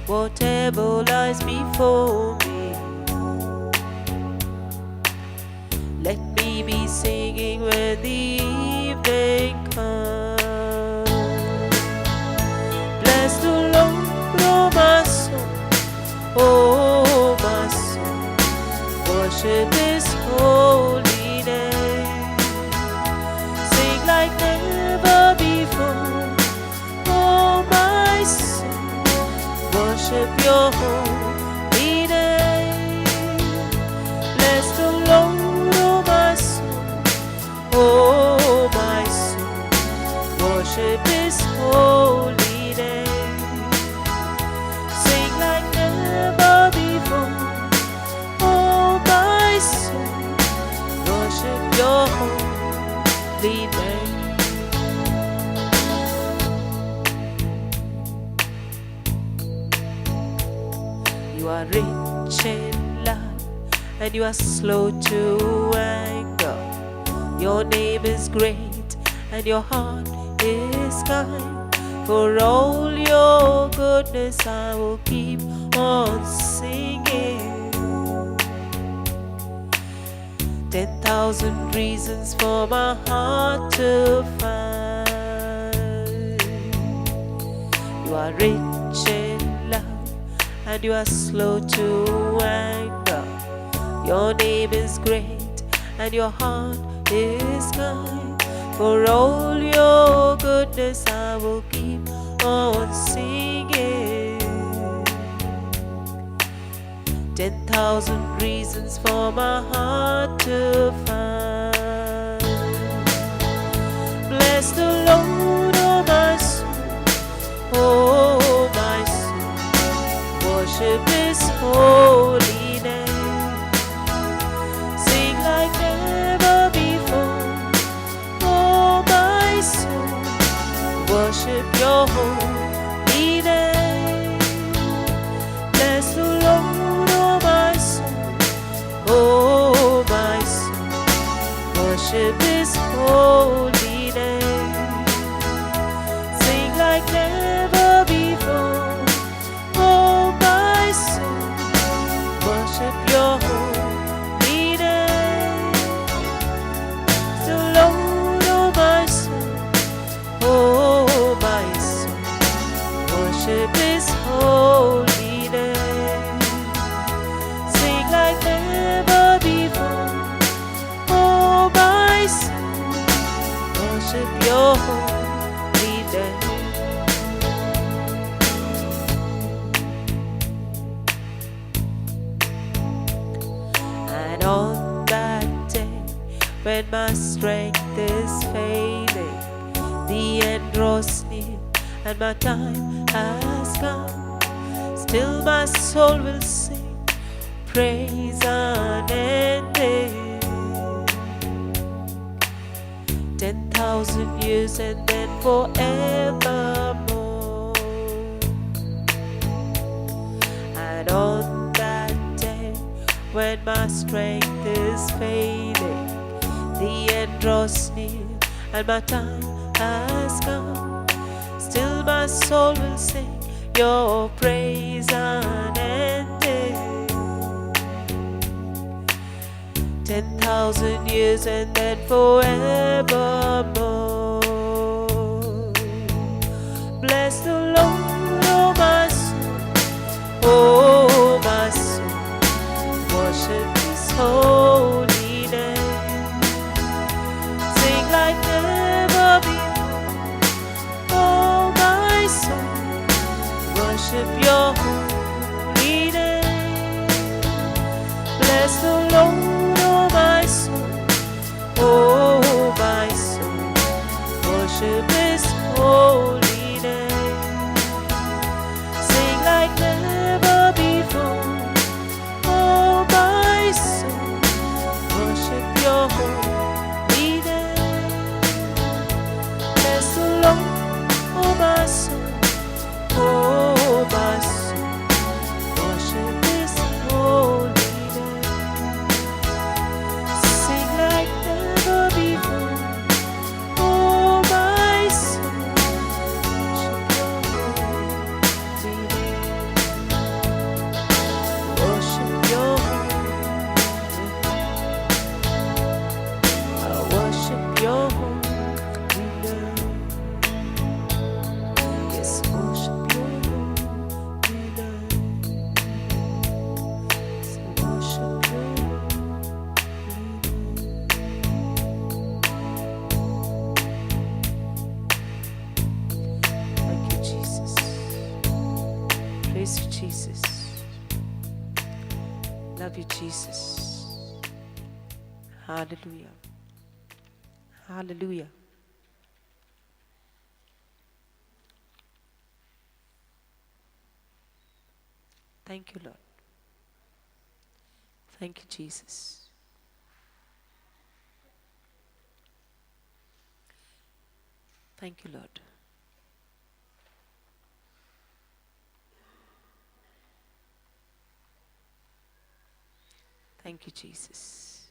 whatever lies before me. Let me be singing when the evening comes. Bless the Lord, oh my soul, oh my soul, worship His holy name. Sing like never before, oh my soul, worship Your holy name. Bless the Lord, oh my soul, oh my soul, worship His holy name. Sing like never before, oh my soul, worship Your holy name. You are rich in love and You are slow to anger. Your name is great and Your heart is kind. For all Your goodness I will keep on singing. 10,000 reasons for my heart to find. You are rich in love and You are slow to anger. Your name is great and Your heart is kind. For all Your goodness I will keep on singing. 10,000 reasons for my heart to find. Bless the Lord, oh my soul, oh my soul, worship His holy name. Sing like never before, oh my soul, worship Your holy name. Bless the Lord, oh my soul, oh my soul, worship His holy name. Sing like never before, oh my soul, worship Your holy name. The Lord, oh my soul, oh my soul, worship His holy name. Sing like never before, oh my soul, worship Your holy name. And on that day, when my strength is failing, the end draws near and my time has come, still my soul will sing praise unending. 10,000 years and then forevermore. And on that day when my strength is failing, the end draws near and my time has come, still my soul will sing Your praise unending. 10,000 years and then forevermore. Bless the Lord, oh my soul, oh my soul, worship His holy name. Sing like never before, oh my soul, worship Your holy name. Bless the Lord, oh my soul, oh my soul, worship His holy name. Jesus. Love you, Jesus. Hallelujah. Hallelujah. Thank you, Lord. Thank you, Jesus. Thank you, Lord. Thank you, Jesus.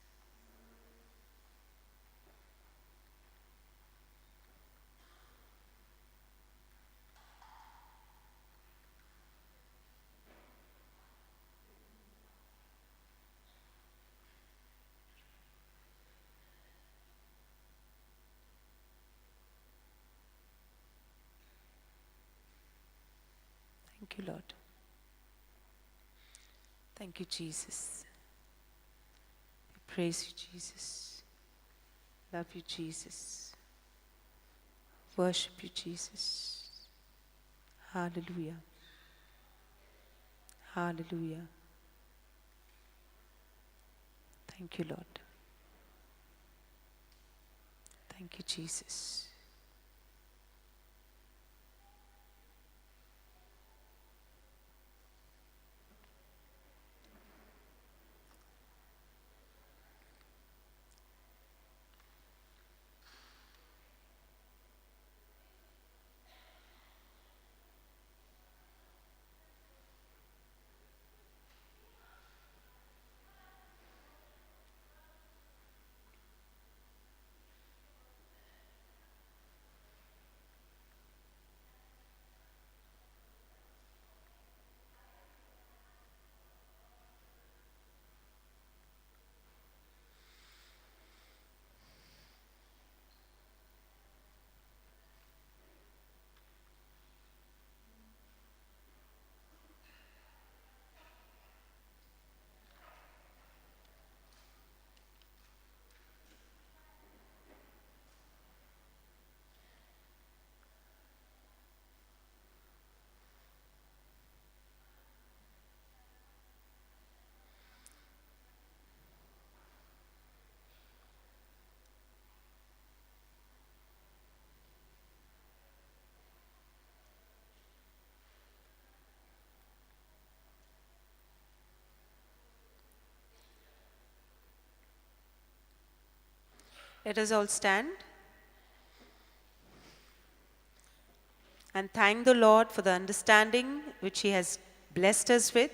Thank you, Lord. Thank you, Jesus. We praise you, Jesus. Love you, Jesus. Worship you, Jesus. Hallelujah. Hallelujah. Thank you, Lord. Thank you, Jesus. Let us all stand and thank the Lord for the understanding which He has blessed us with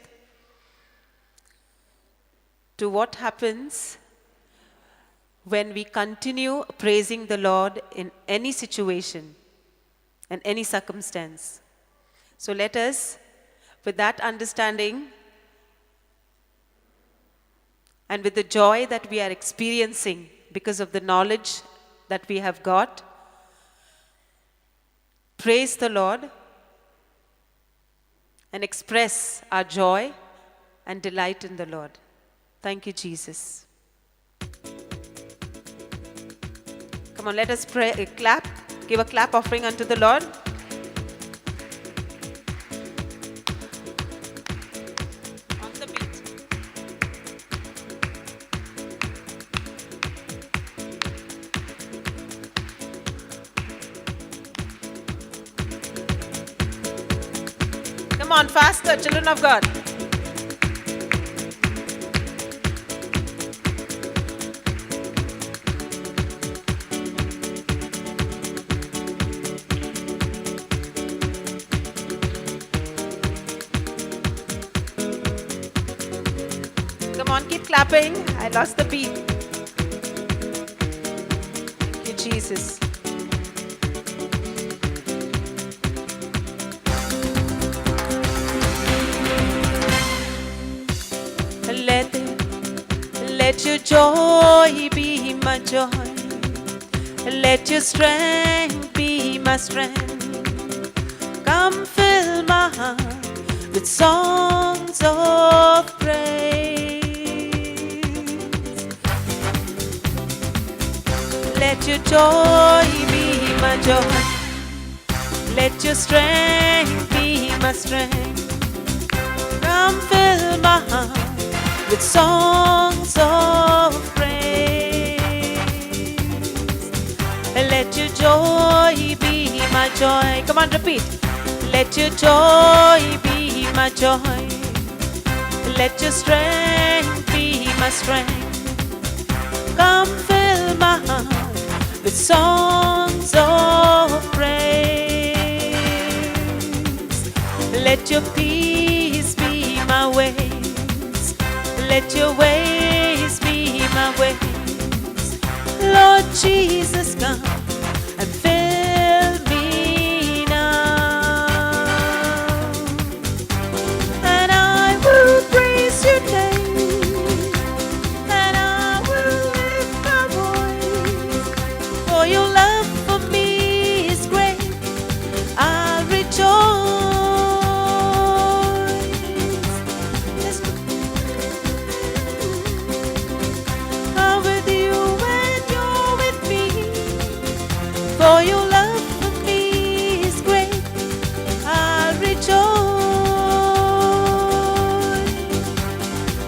to what happens when we continue praising the Lord in any situation and any circumstance. So let us, with that understanding and with the joy that we are experiencing because of the knowledge that we have got, praise the Lord and express our joy and delight in the Lord. Thank you, Jesus. Come on, let us pray, clap, give a clap offering unto the Lord. On the beat. Come on, faster, children of God. Come on, keep clapping. I lost the beat. Thank you, Jesus. Let your joy be my joy. Let your strength be my strength. Come fill my heart with songs of praise. Let your joy be my joy. Let your strength be my strength. my heart with songs of praise. Let your joy be my joy. Come on, repeat. Let your joy be my joy. Let your strength be my strength. Come fill my heart with songs of praise. Let your peace be my ways. Let your ways be my ways. Lord Jesus, come and fill me now. And I will praise your name. And I will lift my voice. For your love for me is great. I'll rejoice. For your love for me is great, I'll rejoice.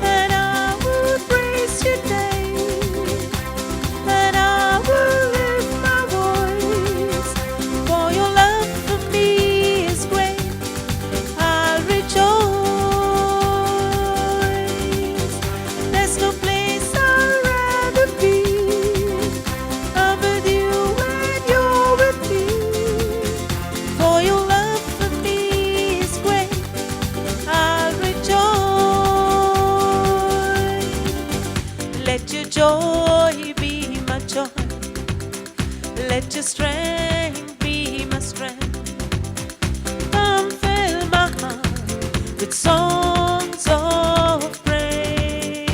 And I will praise your name. And I will lift my voice. For your love for me is great, I'll rejoice. There's no place I'd rather be. I'm with you. For your love for me is great, I'll rejoice. Let your joy be my joy. Let your strength be my strength. Come fill my heart with songs of praise.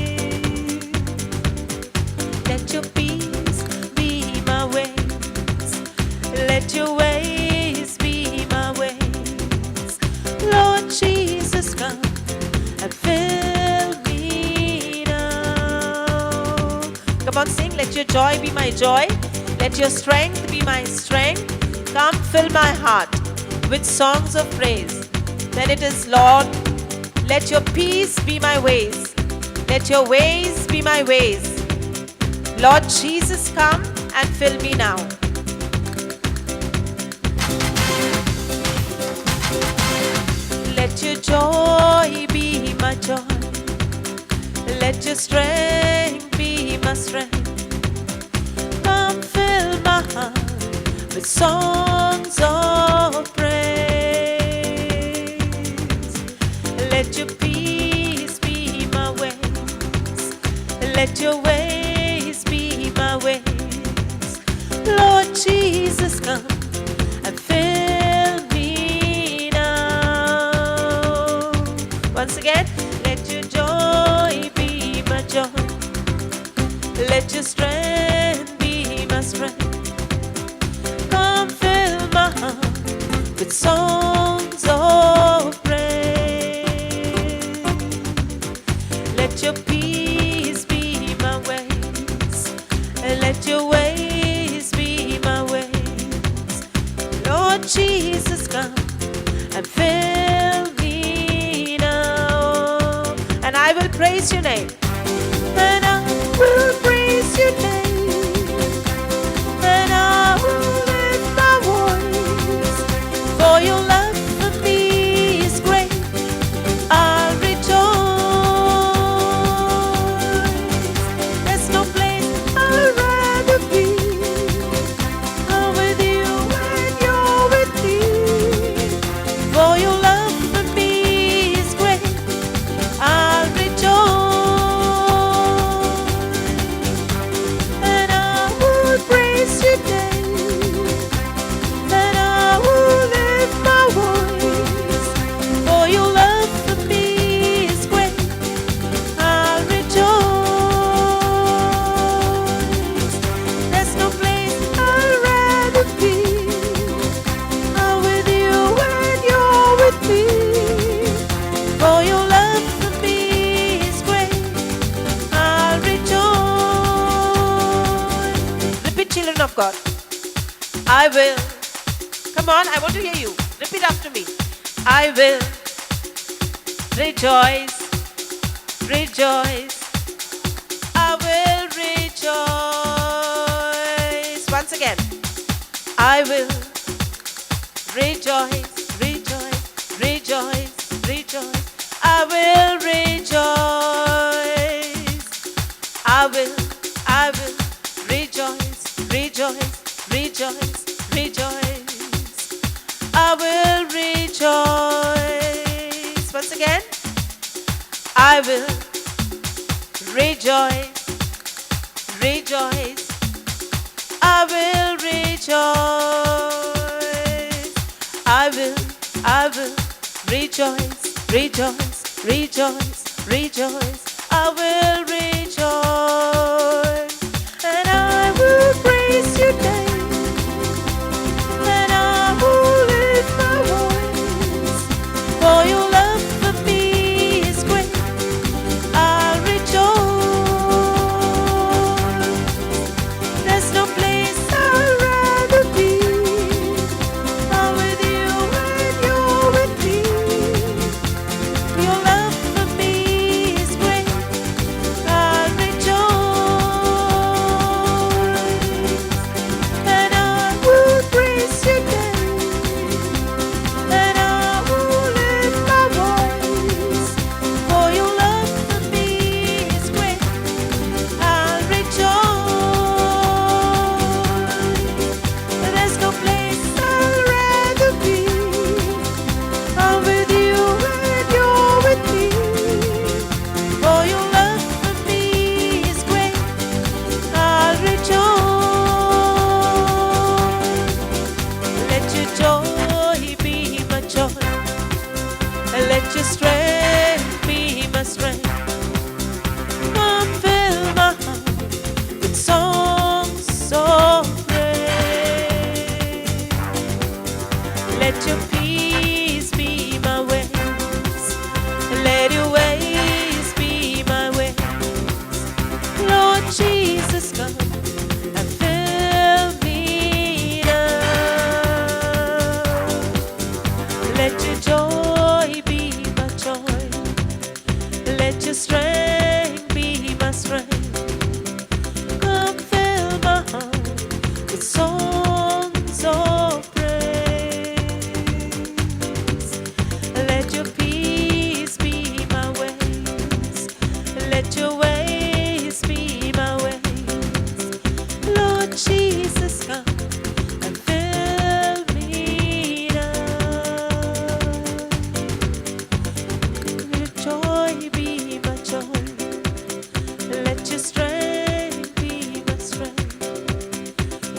Let your peace be my ways. Let your ways be my ways. Lord Jesus, come and fill me now. Come on, sing. Let your joy be my joy. Let your strength be my strength. Come fill my heart with songs of praise. Then it is, Lord, let your peace be my ways. Let your ways be my ways. Lord Jesus, come and fill me now. Let your joy be my joy. Let your strength be my strength. Come fill my heart with songs of praise. Let your peace be my ways. Let your ways be my ways. Lord Jesus, come and fill me now. Once again, let your joy be my joy. Let your strength be my strength. Come fill my heart with songs of praise. Let your peace be my ways. Let your ways be my ways. Lord Jesus, come and fill me now. And I will praise your name. And I will praise your name. And I will lift my voice. For your love for me is great, I'll rejoice. There's no place I'd rather be. I'm with you when you're with me. For your love for me is great, I'll rejoice. And I will praise your name. And I will lift my voice. For your love for me is great, I'll rejoice. There's no place I'd rather be. I'm with you when you're with me. For your love for me is great, I'll rejoice. Repeat, children of God. I will. Come on, I want to hear you. Repeat after me. I will rejoice rejoice. I will rejoice. Once again. I will rejoice, rejoice, rejoice, rejoice. I will rejoice. I will rejoice, rejoice, rejoice, rejoice. I will rejoice. Once again. I will rejoice, rejoice. I will rejoice. I will rejoice, rejoice, rejoice, rejoice. I will rejoice. And I will praise your name. And I will lift my voice. For your love for me is great. I'll rejoice. There's no place I'd rather be. I'm with you when you're with me. Your love for me is great. I'll rejoice. And I will praise your name. And I will lift my voice. For your love for me is great. I'll rejoice. There's no place I'd rather be. I'm with you when you're with me. For your love for me is great. I'll rejoice. Let your joy be my joy. And let your strength be my strength. Come fill my heart with songs of praise. Let your peace be my ways. Let your ways be my ways. Lord Jesus, come and fill me now. Let your joy be my joy. Let your strength be my strength. Come fill my heart with songs of praise. Let your peace be my ways. Let your ways be my ways. Lord Jesus, come and fill me now. Let your joy be my joy. Let your strength be my strength.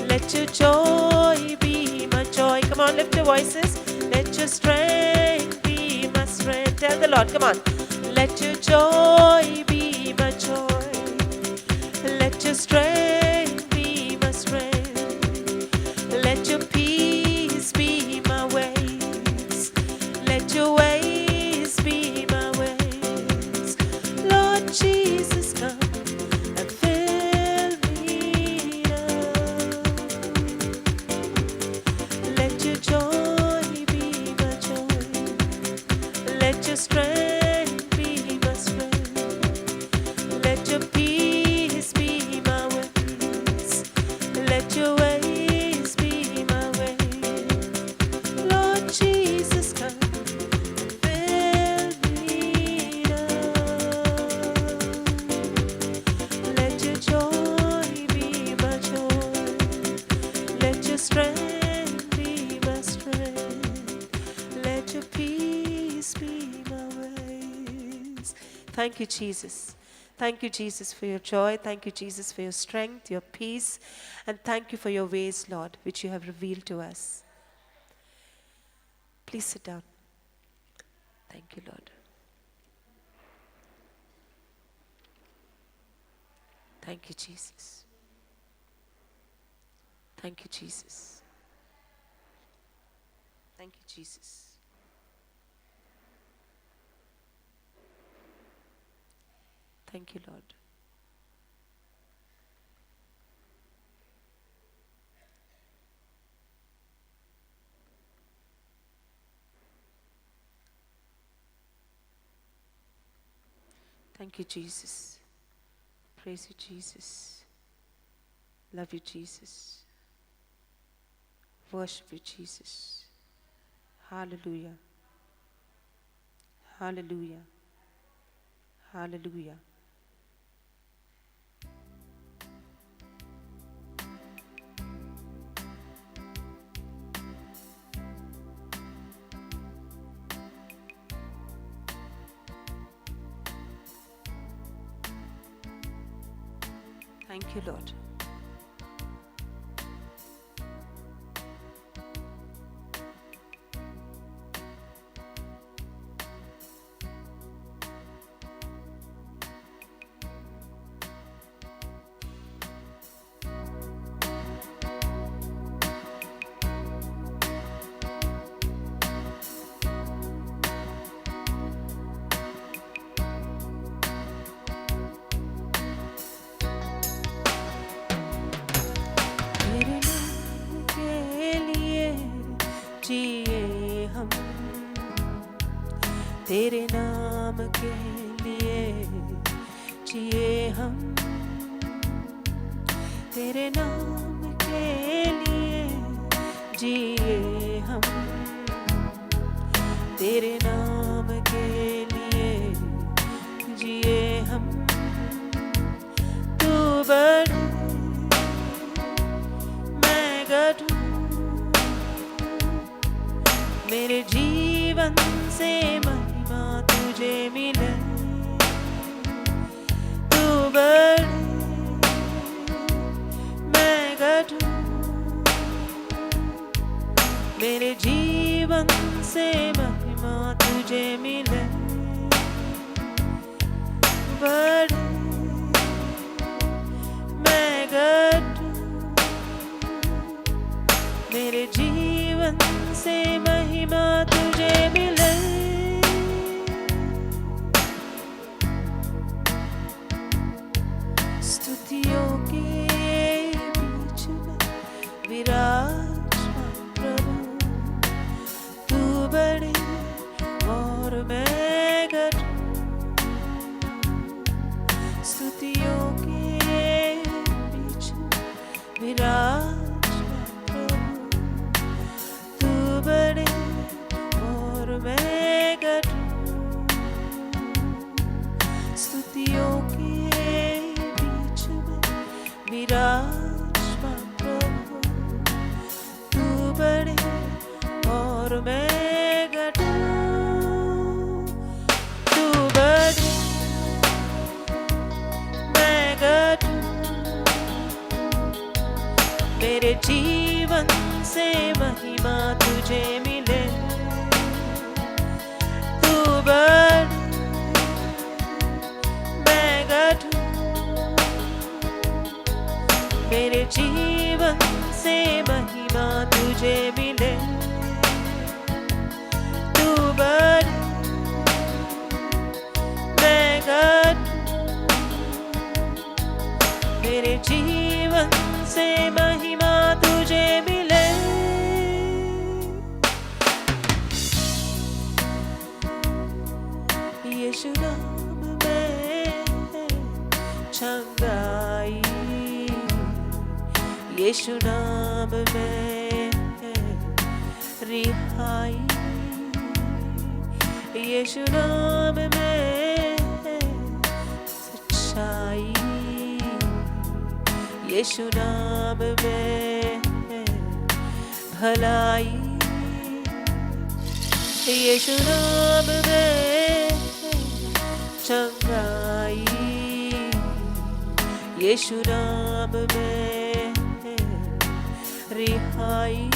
Let your joy be my joy. Come on, lift your voices. Let your strength be my strength. Tell the Lord, come on. Let your joy be my joy. Let your strength be my strength. Let your peace be my ways. Let your ways be my ways. Lord Jesus, come and fill me now. Let your joy be my joy. Let your strength be my strength. Let your peace be my ways. Let your ways be my ways. Lord Jesus, come and fill me now. Let your joy be my joy. Let your strength be my strength. Let your peace be my ways. Thank you, Jesus. Thank you, Jesus, for your joy. Thank you, Jesus, for your strength, your peace. And thank you for your ways, Lord, which you have revealed to us. Please sit down. Thank you, Lord. Thank you, Jesus. Thank you, Jesus. Thank you, Jesus. Thank you, Lord. Thank you, Jesus. Praise you, Jesus. Love you, Jesus. Worship you, Jesus. Hallelujah. Hallelujah. Hallelujah. Thank you, Lord. तेरे नाम के लिए जिए हम, तेरे नाम के लिए जिए हम, तेरे नाम के लिए जिए हम। तू बड़ मैं गढ़, मेरे जीवन से महिमा तुझे मिले। तू बड़ मैं गढ़, मेरे जीवन से महिमा तुझे मिले। बड़ मैं गढ़, मेरे जीवन से महिमा तुझे मिले। स्तुतियों के बीच में विराजमान प्रभु, तू बड़े और मैं गढ़। स्तुतियों के बीच में विराजमान प्रभु, तू बड़े और मैं गढ़। स्तुतियों के बीच में विराजमान प्रभु, तू बड़े और मैं गढ़। तू बड़े मैं गढ़, मेरे जीवन से महिमा तुझे मिले। तू बड़ मैं गढ़, मेरे जीवन से महिमा तुझे मिले। तू बड़ मैं गढ़, मेरे जीवन से महिमा तुझे मिले। यीशु नाम में चंगाई, यीशु नाम में रिहाई, यीशु नाम में सच्चाई, यीशु नाम में भलाई, यीशु नाम में चंगाई, यीशु नाम में रिहाई,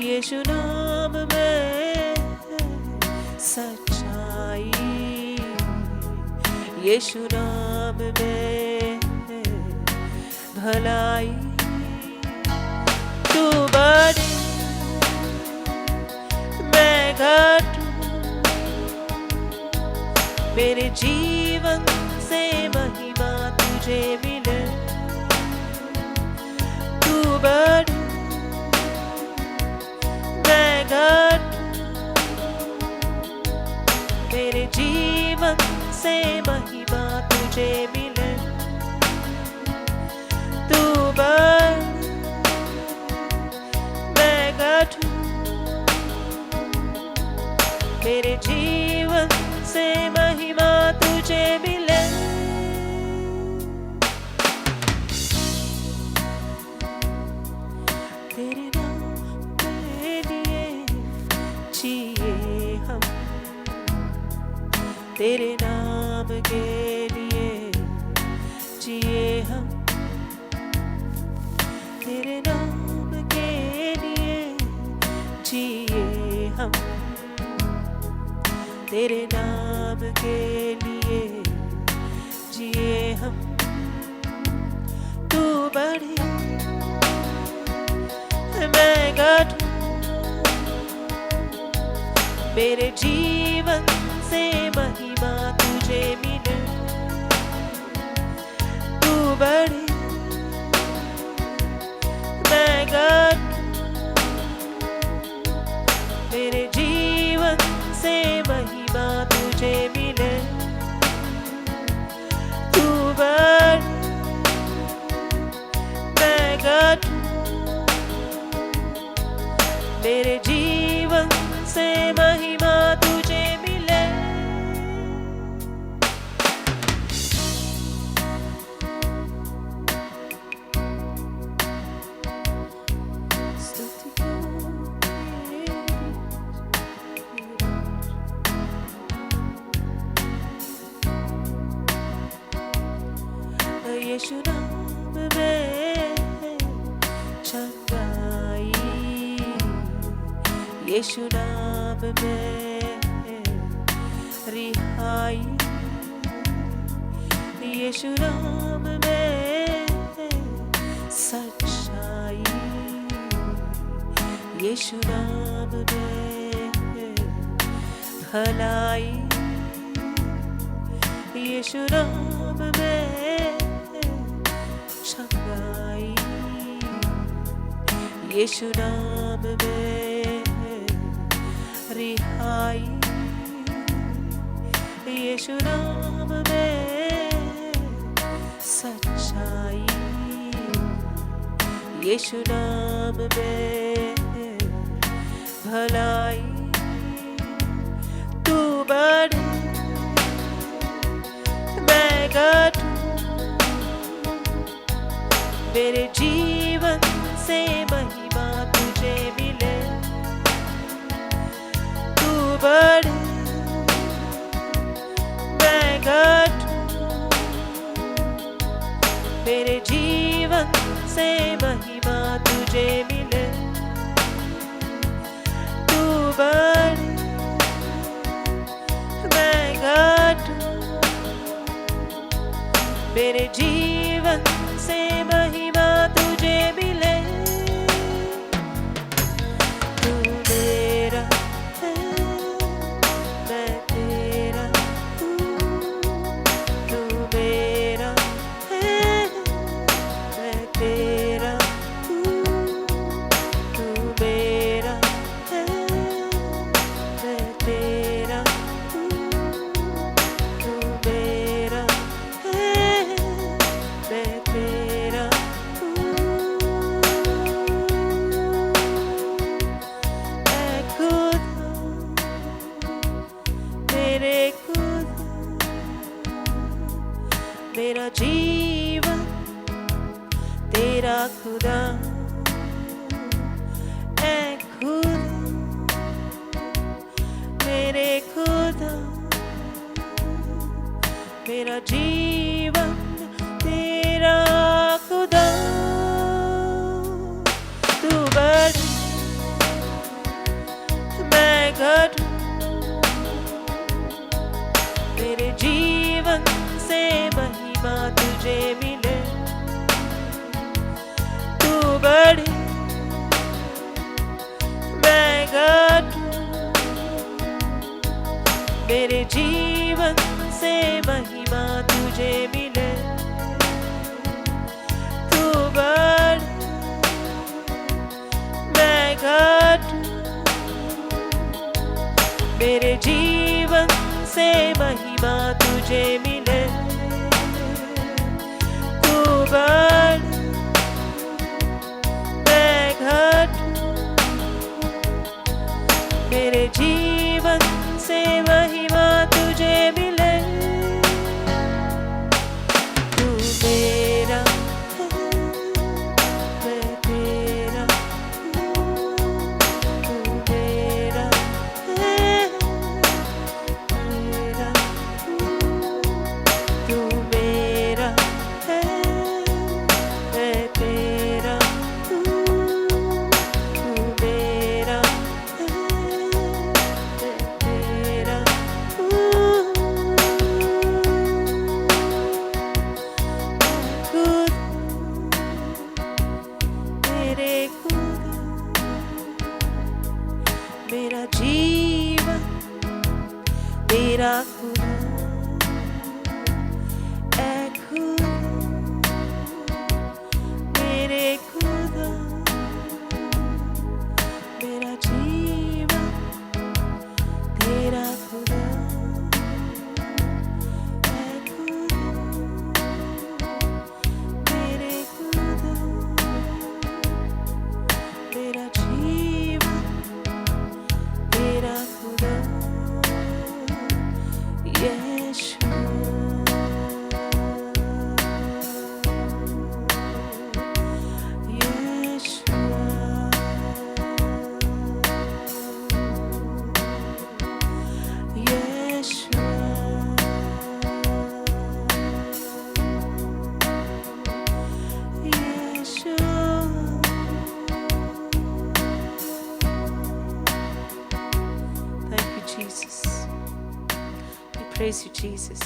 यीशु नाम में सच्चाई, यीशु नाम में भलाई। तू बड़े मैं घट, मेरे जीवन से महिमा तुझे मिले। तू बड़ मैं घट, मेरे जीवन से महिमा तुझे मिले। तू बढ़ मैं घटूं, मेरे जीवन से महिमा तुझे मिले। तेरे नाम के लिए जिए हम, तेरे नाम के लिए जिए हम, तेरे नाम के लिए जिए हम, तेरे नाम के लिए जिए हम। तू बढ़े मैं घटूं, मेरे जीवन से महिमा तुझे मिले। तू बढ़े मैं घटूं, मेरे जीवन से महिमा तुझे मिले। तू बढ़ मैं घटूं, मेरे जीवन से महिमा तुझे मिले। स्तुति यीशु नाम में चंगाई, यीशु नाम में रिहाई, यीशु नाम में सच्चाई, यीशु नाम में भलाई, यीशु नाम में चंगाई, यीशु नाम में रिहाई, यीशु नाम में सच्चाई, यीशु नाम में भलाई। तू बढ़े मैं घटूं, मेरे जीवन से महिमा तुझे मिले। तू बढ़े मैं घटूं, मेरे जीवन से महिमा तुझे मिले। तू बढ़े मैं घटूं, मेरे जीवन से महिमा तुझे मिले। तू मेरा है मैं तेरा हूँ, तू मेरा है मैं तेरा हूँ, तू मेरा है मैं तेरा हूँ, तू मेरा है मैं तेरा हूँ। मैं खुदा मेरे खुदा, मेरा जीवन तेरा खुदा। मैं खुदा मेरे खुदा, मेरा जीवन तेरा खुदा। तू बढ़ मैं घटूं, मेरे जीवन से महिमा तुझे मिले। तू बढ़ मैं घटूं, मेरे जीवन से महिमा तुझे मिले। तू बढ़ मैं घटूं, मेरे जीवन से महिमा तुझे मिले। तू बढ़ मैं घटूं, मेरे जीवन से महिमा तुझे मिले। तू मेरा मैं तेरा, तू मेरा मेरा, तू मेरा मैं तेरा, तू मेरा तेरा। मेरे खुद मेरा जीवन तेरा खुदा ऐ खुदा, मेरे खुदा मेरा जीवन तेरा खुदा ऐ खुदा, मेरे खुदा मेरा जीवन तेरा खुदा यीशु। Thank you, Jesus. We praise you, Jesus.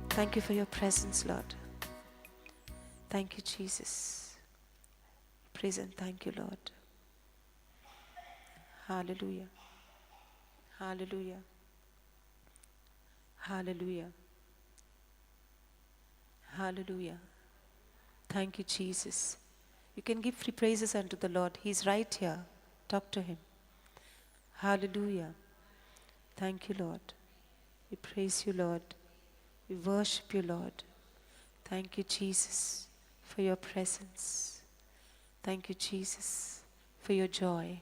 Thank you for your presence, Lord. Thank you, Jesus. Praise and thank you, Lord. Hallelujah. Hallelujah. Hallelujah. Hallelujah. Thank you, Jesus. You can give free praises unto the Lord. He's right here. Talk to him. Hallelujah. Thank you, Lord. We praise you, Lord. We worship you, Lord. Thank you, Jesus, for your presence. Thank you, Jesus, for your joy.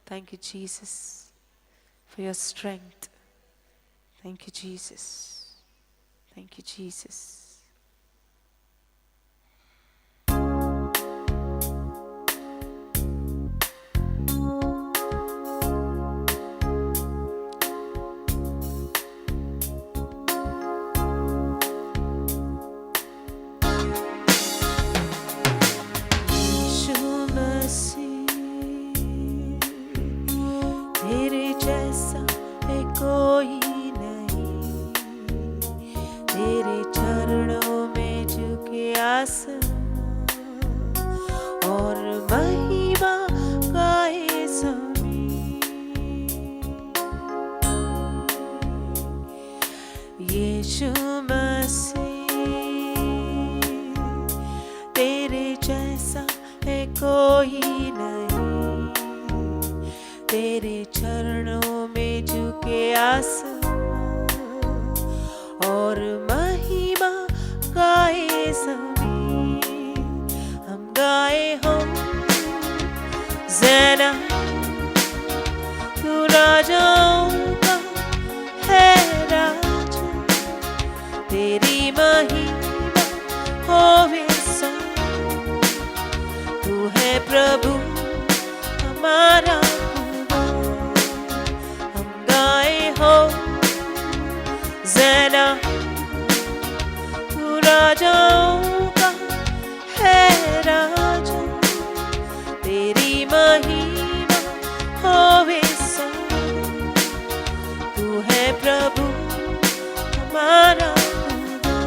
Thank you, Jesus, for your strength. Thank you, Jesus. Thank you, Jesus. यीशु मसीह तेरे जैसा है कोई नहीं, तेरे चरणों में झुके आसमां और महिमा गाए ज़मीं। यीशु मसीह तेरे जैसा है कोई नहीं, तेरे चरणों में झुके आसमां और महिमा गाए ज़मीं। हम गाए हम ज़ैना तू राजाओं का है राजा, तेरी महिमा होवे तू है प्रभु हमारा खुदा। हम गाए हो ज़ैना तू राजाओं का है राजा, तेरी महिमा होवे तू है प्रभु हमारा खुदा।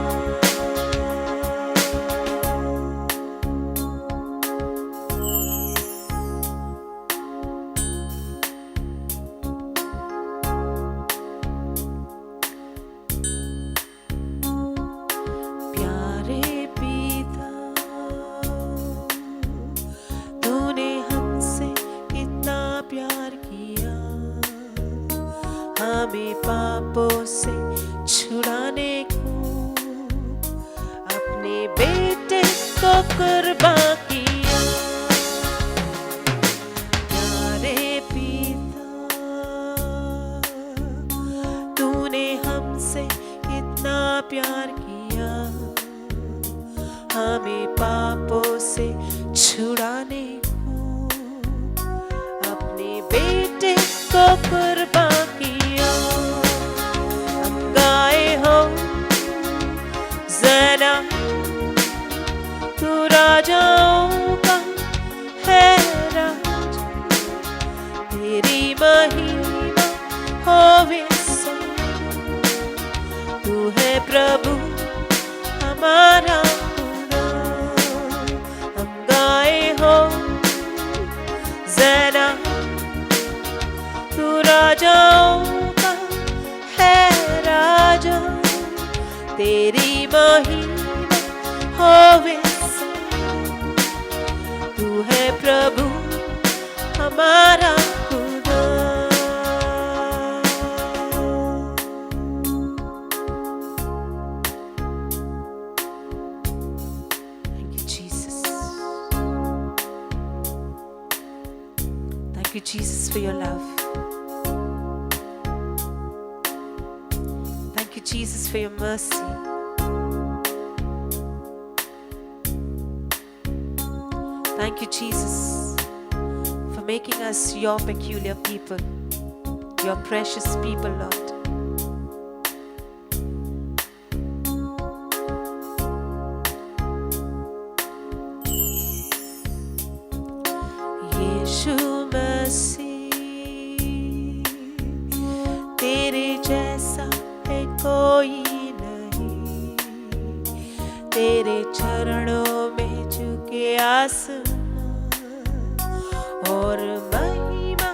हमें पापों से छुड़ाने को अपने बेटे को कुर्बान किया। प्यारे पिता, तूने हमसे कितना प्यार किया, हमें पापों से छुड़ाने को अपने बेटे को कुर्बान किया। हम गाए हो ज़रा, तू राजाओं का है राजा, तेरी महिमा होवे सो। तू है प्रभु हमारा खुदा। हम गाए हो ज़रा, तू राजाओं का है राजा, तेरी महिमा होवे सो। तू है प्रभु हमारा खुदा। Thank you, Jesus. Thank you, Jesus, for your love. Thank you, Jesus, for your mercy. Thank you, Jesus, for making us your peculiar people, your precious people, Lord. यीशु मसीह, तेरे जैसा है कोई नहीं, तेरे चरणों में झुके आसमां और महिमा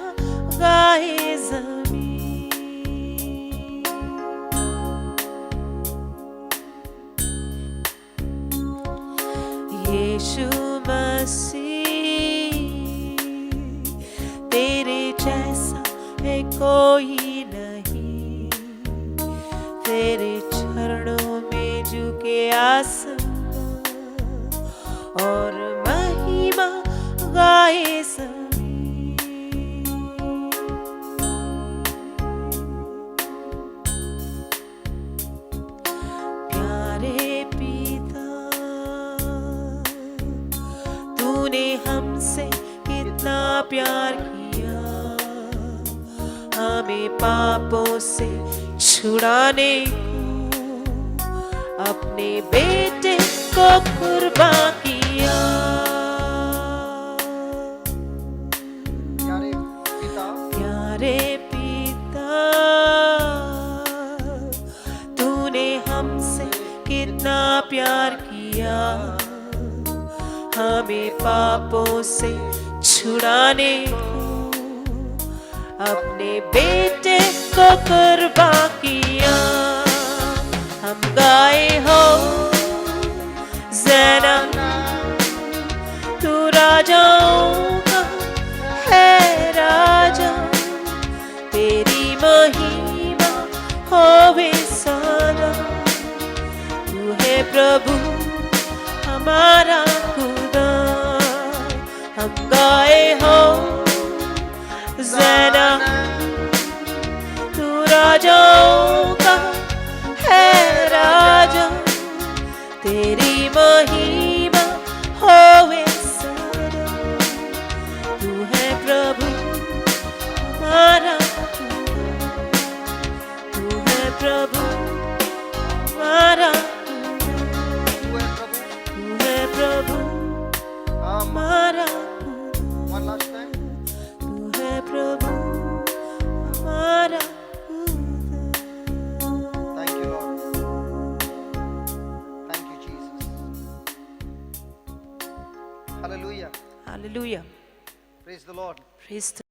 गाए ज़मीन। यीशु मसीह, तेरे जैसा है कोई नहीं, तेरे चरणों में झुके आसमां और महिमा गाए ज़मीन। प्यारे पिता, तूने हमसे कितना प्यार किया, हमें पापों से छुड़ाने को अपने बेटे को कुर्बान किया। प्यारे पिता, तूने हमसे कितना प्यार किया, हमें पापों से छुड़ाने को अपने बेटे को कुर्बान किया। हम गाए हो ज़रा, तू राजाओं का है राजा, तेरी महिमा होवे सदा। तू है प्रभु हमारा खुदा। हम गाए हो ज़रा, तू राजाओं का है राजा, तेरी महिमा होवे सदा। तू है प्रभु हमारा खुदा। तू है प्रभु हमारा खुदा। तू है प्रभु हमारा खुदा। तू है प्रभु हमारा खुदा। Thank you, Lord. Thank you, Jesus. Hallelujah. Hallelujah. Praise the Lord. Praise the